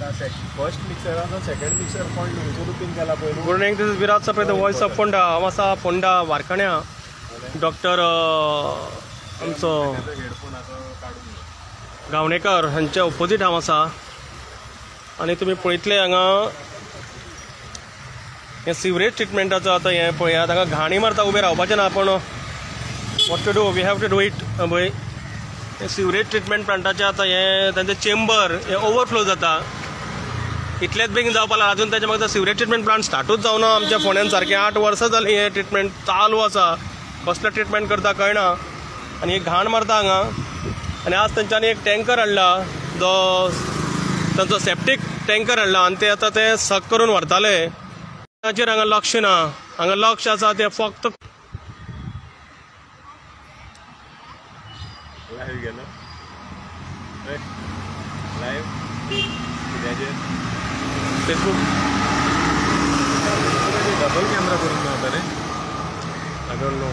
First मिक्सरान second mixer point हुंयसर पिन केला पळय. Good morning, this is Viraj Sapre, the voice of Ponda. हांव आसा फोंडा वारकण्या. डॉक्टर आमचो गावणेकर हांच्या ऑपोजीट हांव आसा. आनी तुमी पळयतले हांगा हे सिवरेज ट्रिटमेंटाचो आतां हें पळयात. हांगा घाणी मारता, उबें रावपाचें ना. पण what to do, we have to do it. पळय हे सिवरेज ट्रिटमेंट प्लांटाचें आतां हें तांचें चेंबर हें ओवरफ्लो जाता. इतलेच बेगीन जावपाक लागला. अजून ताच्या मागीर सिवरेज ट्रिटमेंट प्लांट स्टार्टूच जावना आमच्या फोंड्यान. सारकें 8 वर्सां जालीं हें ट्रिटमेंट चालू आसा. कसलें ट्रिटमेंट करता कळना. आनी एक घाण मारता हांगा. आनी आज तेंच्यांनी एक टँकर हाडला, जो तांचो सेप्टीक टँकर हाडला. आनी ते आतां ते सक करून व्हरताले. ताचेर हांगा लक्ष ना. हांगा लक्ष आसा ते फक्त लाईव्ह गेलो लाईव्ह फेसबुक डबल कॅमेरा करून नव्हता रे. I don't know.